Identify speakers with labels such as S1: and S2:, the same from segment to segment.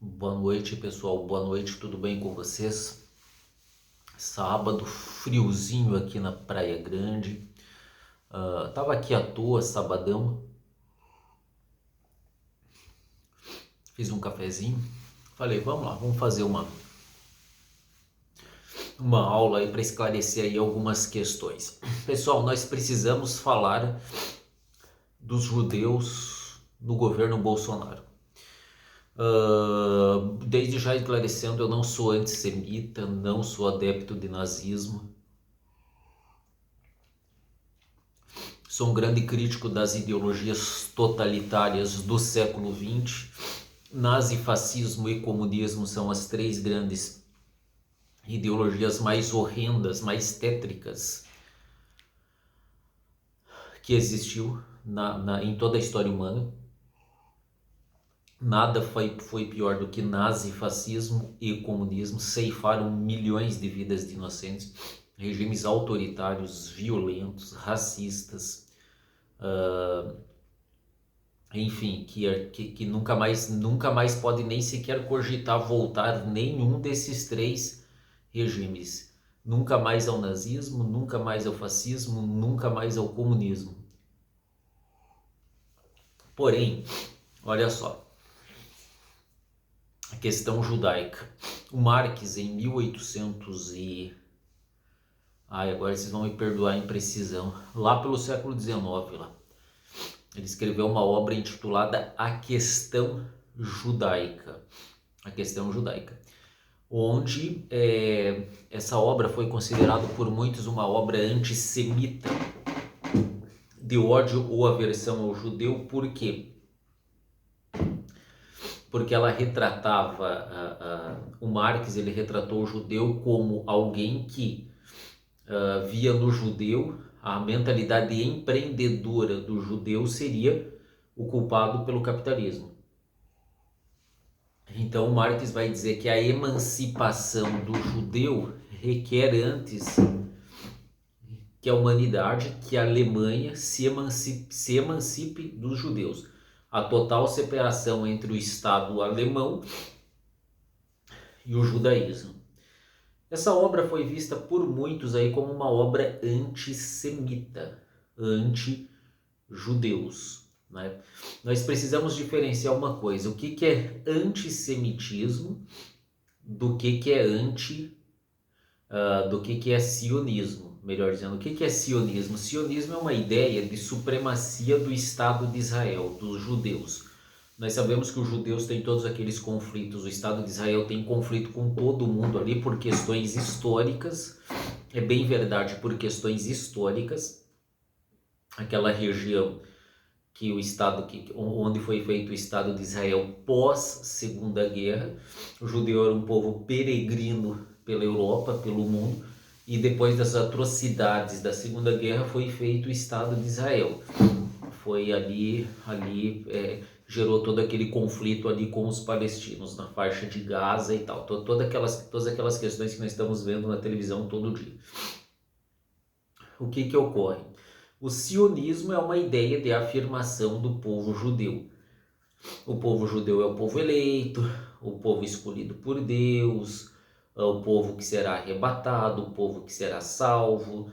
S1: Boa noite, pessoal. Boa noite, tudo bem com vocês? Sábado, friozinho aqui na Praia Grande. Tava aqui à toa, sabadão. Fiz um cafezinho. Falei, vamos lá, vamos fazer uma aula aí para esclarecer aí algumas questões. Pessoal, nós precisamos falar dos judeus no governo Bolsonaro. Desde já esclarecendo, eu não sou antissemita, não sou adepto de nazismo. Sou um grande crítico das ideologias totalitárias do século XX. Nazifascismo e comunismo são as três grandes ideologias mais horrendas, mais tétricas que existiu em toda a história humana. Nada foi pior do que nazifascismo e comunismo. Ceifaram milhões de vidas de inocentes. Regimes autoritários, violentos, racistas, enfim, que nunca mais pode nem sequer cogitar voltar nenhum desses três regimes. Nunca mais ao nazismo, nunca mais ao fascismo, nunca mais ao comunismo. Porém, olha só, a questão judaica. O Marx, em 1800 agora vocês vão me perdoar a imprecisão, lá pelo século XIX, lá, ele escreveu uma obra intitulada A Questão Judaica. A Questão Judaica. Onde essa obra foi considerada por muitos uma obra antissemita, de ódio ou aversão ao judeu. Por quê? Porque ela retratava, o Marx ele retratou o judeu como alguém que via no judeu, a mentalidade empreendedora do judeu seria o culpado pelo capitalismo. Então Marx vai dizer que a emancipação do judeu requer antes que a humanidade, que a Alemanha se emancipe dos judeus. A total separação entre o Estado alemão e o judaísmo. Essa obra foi vista por muitos aí como uma obra antissemita, anti-judeus, né? Nós precisamos diferenciar uma coisa: o que é antissemitismo do que é do que é sionismo. Melhor dizendo, o que é sionismo? Sionismo é uma ideia de supremacia do Estado de Israel, dos judeus. Nós sabemos que os judeus têm todos aqueles conflitos, o Estado de Israel tem conflito com todo mundo ali por questões históricas, é bem verdade, por questões históricas. Aquela região que o Estado, onde foi feito o Estado de Israel pós Segunda Guerra, o judeu era um povo peregrino pela Europa, pelo mundo, e depois das atrocidades da Segunda Guerra foi feito o Estado de Israel. Foi ali gerou todo aquele conflito ali com os palestinos na faixa de Gaza e tal, todas aquelas questões que nós estamos vendo na televisão todo dia. O que ocorre? O sionismo é uma ideia de afirmação do povo judeu. O povo judeu é o povo eleito, o povo escolhido por Deus, o povo que será arrebatado, o povo que será salvo,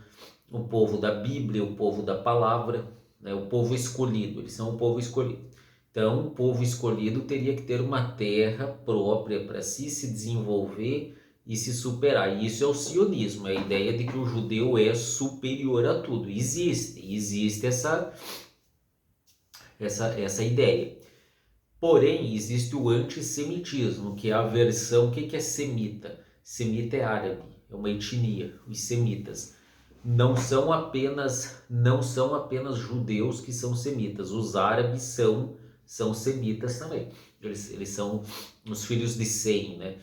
S1: o povo da Bíblia, o povo da palavra, né? O povo escolhido, eles são o povo escolhido. Então, o povo escolhido teria que ter uma terra própria para se desenvolver e se superar. E isso é o sionismo, é a ideia de que o judeu é superior a tudo. Existe essa ideia. Porém, existe o antissemitismo, que é a versão. O que é semita? Semita é árabe, é uma etnia, os semitas. Não são apenas judeus que são semitas, os árabes são semitas também. Eles são os filhos de Sem, né?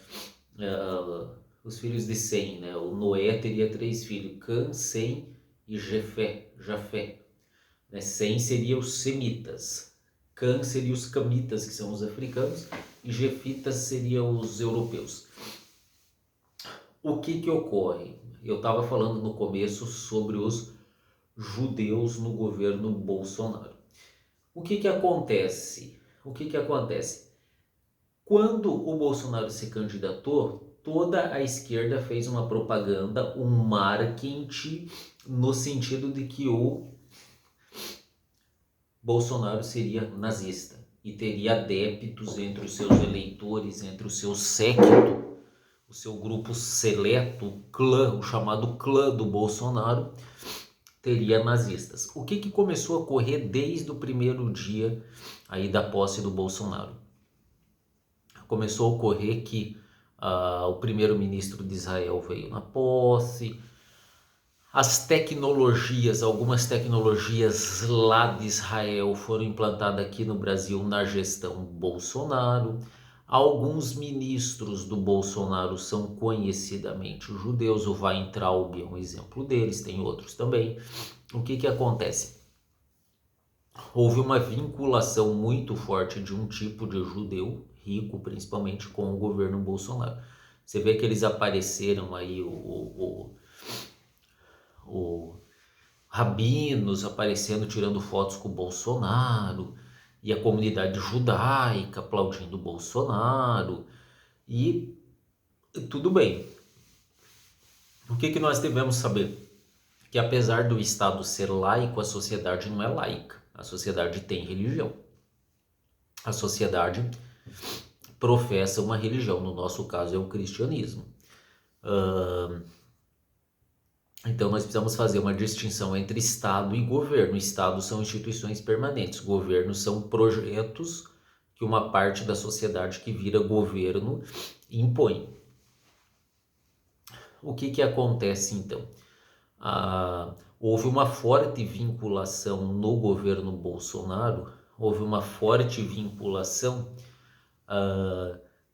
S1: Os filhos de Sem, né? O Noé teria 3 filhos, Cã, Sem e Jafé. Né? Sem seria os semitas, Cã seria os camitas, que são os africanos, e Jefitas seriam os europeus. O que ocorre? Eu estava falando no começo sobre os judeus no governo Bolsonaro. O que acontece? Quando o Bolsonaro se candidatou, toda a esquerda fez uma propaganda, um marketing, no sentido de que o Bolsonaro seria nazista e teria adeptos entre os seus eleitores, entre o seu séquito, o seu grupo seleto, o clã, o chamado clã do Bolsonaro, teria nazistas. O que começou a ocorrer desde o primeiro dia aí da posse do Bolsonaro? Começou a ocorrer que o primeiro-ministro de Israel veio na posse, as tecnologias, algumas tecnologias lá de Israel foram implantadas aqui no Brasil na gestão Bolsonaro. Alguns ministros do Bolsonaro são conhecidamente judeus, o Weintraub é um exemplo deles, tem outros também. O que acontece? Houve uma vinculação muito forte de um tipo de judeu, rico principalmente, com o governo Bolsonaro. Você vê que eles apareceram aí, rabinos aparecendo, tirando fotos com o Bolsonaro, e a comunidade judaica aplaudindo o Bolsonaro, e tudo bem. O que nós devemos saber? Que apesar do Estado ser laico, a sociedade não é laica. A sociedade tem religião. A sociedade professa uma religião, no nosso caso é o cristianismo. Então nós precisamos fazer uma distinção entre Estado e governo. Estado são instituições permanentes, governo são projetos que uma parte da sociedade que vira governo impõe. O que acontece então? Houve uma forte vinculação no governo Bolsonaro, houve uma forte vinculação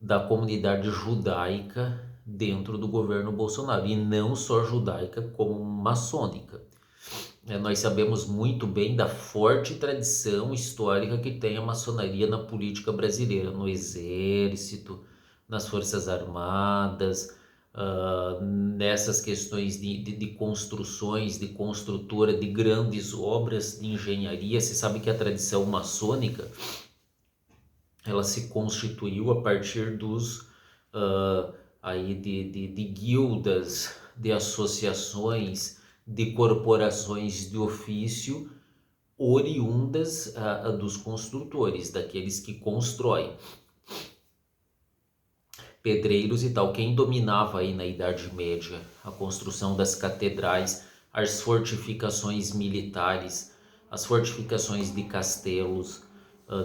S1: da comunidade judaica dentro do governo Bolsonaro, e não só judaica, como maçônica. Nós sabemos muito bem da forte tradição histórica que tem a maçonaria na política brasileira, no exército, nas forças armadas, nessas questões de construções, de construtora, de grandes obras de engenharia. Você sabe que a tradição maçônica ela se constituiu a partir dos de guildas, de associações, de corporações de ofício oriundas dos construtores, daqueles que constroem, pedreiros e tal. Quem dominava aí na Idade Média a construção das catedrais, as fortificações militares, as fortificações de castelos,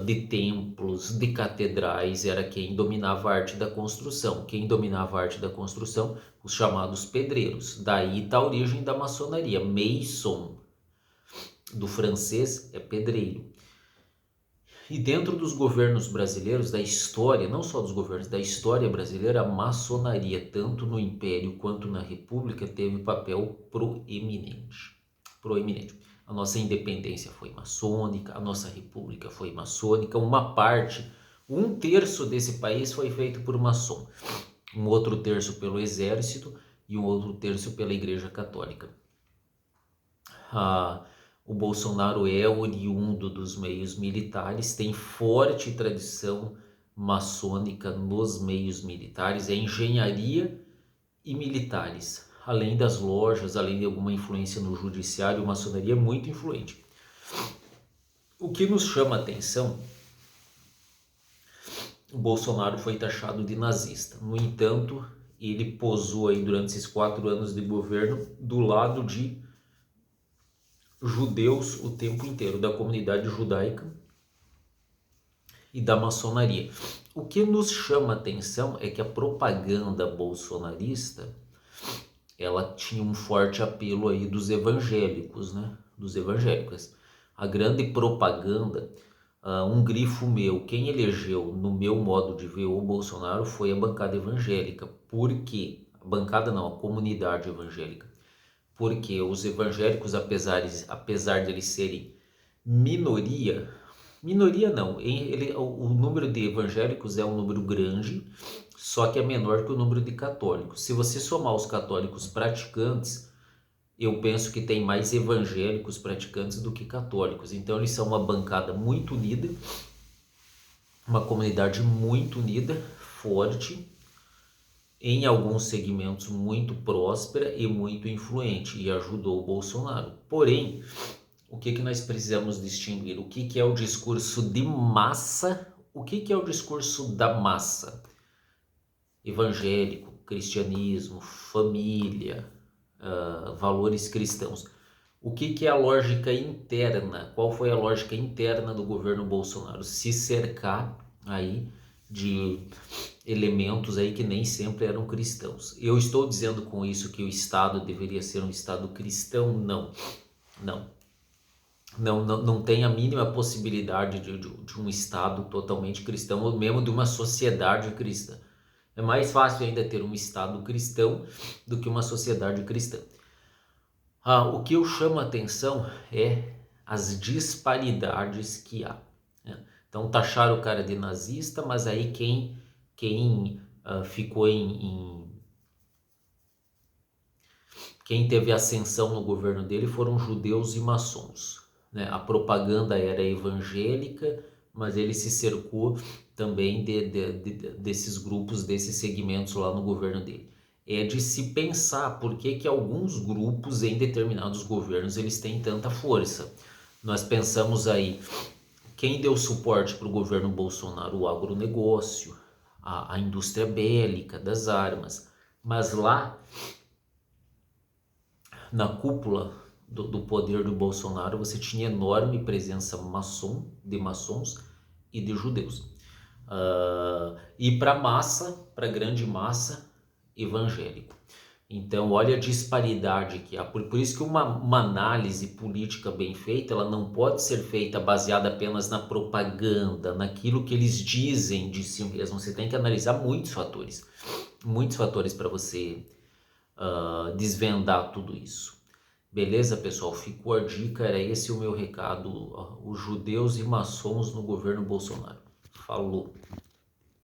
S1: de templos, de catedrais, era quem dominava a arte da construção. Quem dominava a arte da construção? Os chamados pedreiros. Daí está a origem da maçonaria. Mason, do francês, é pedreiro. E dentro dos governos brasileiros, da história, não só dos governos, da história brasileira, a maçonaria, tanto no Império quanto na República, teve papel proeminente. A nossa independência foi maçônica, a nossa república foi maçônica, uma parte, 1/3 desse país foi feito por maçom, um outro terço pelo exército e um outro terço pela Igreja Católica. O Bolsonaro é oriundo dos meios militares, tem forte tradição maçônica nos meios militares, é engenharia e militares. Além das lojas, além de alguma influência no judiciário, a maçonaria é muito influente. O que nos chama a atenção, o Bolsonaro foi taxado de nazista. No entanto, ele posou aí durante esses 4 anos de governo do lado de judeus o tempo inteiro, da comunidade judaica e da maçonaria. O que nos chama a atenção é que a propaganda bolsonarista ela tinha um forte apelo aí dos evangélicos, né? Dos evangélicos. A grande propaganda, um grifo meu, quem elegeu no meu modo de ver o Bolsonaro foi a bancada evangélica. Por quê? A bancada não, a comunidade evangélica. Porque os evangélicos, apesar de eles serem minoria não, o número de evangélicos é um número grande, só que é menor que o número de católicos. Se você somar os católicos praticantes, eu penso que tem mais evangélicos praticantes do que católicos. Então eles são uma bancada muito unida, uma comunidade muito unida, forte, em alguns segmentos muito próspera e muito influente, e ajudou o Bolsonaro. Porém, o que nós precisamos distinguir? O que é o discurso de massa? O que é o discurso da massa? Evangélico, cristianismo, família, valores cristãos. O que é a lógica interna? Qual foi a lógica interna do governo Bolsonaro? Se cercar aí de elementos aí que nem sempre eram cristãos. Eu estou dizendo com isso que o Estado deveria ser um Estado cristão? Não, não. Não tem a mínima possibilidade de um Estado totalmente cristão ou mesmo de uma sociedade cristã. É mais fácil ainda ter um Estado cristão do que uma sociedade cristã. O que eu chamo a atenção é as disparidades que há, né? Então taxaram o cara de nazista, mas aí quem ficou quem teve ascensão no governo dele foram judeus e maçons, né? A propaganda era evangélica, mas ele se cercou também desses grupos, desses segmentos lá no governo dele. É de se pensar por que alguns grupos em determinados governos eles têm tanta força. Nós pensamos aí, quem deu suporte para o governo Bolsonaro? O agronegócio, a indústria bélica das armas. Mas lá, na cúpula do poder do Bolsonaro, você tinha enorme presença de maçons e de judeus. E para massa, para grande massa, evangélico. Então, olha a disparidade que há. Por isso que uma análise política bem feita, ela não pode ser feita baseada apenas na propaganda, naquilo que eles dizem de si mesmos. Você tem que analisar muitos fatores para você desvendar tudo isso. Beleza, pessoal? Ficou a dica, era esse o meu recado. Os judeus e maçons no governo Bolsonaro. Falou!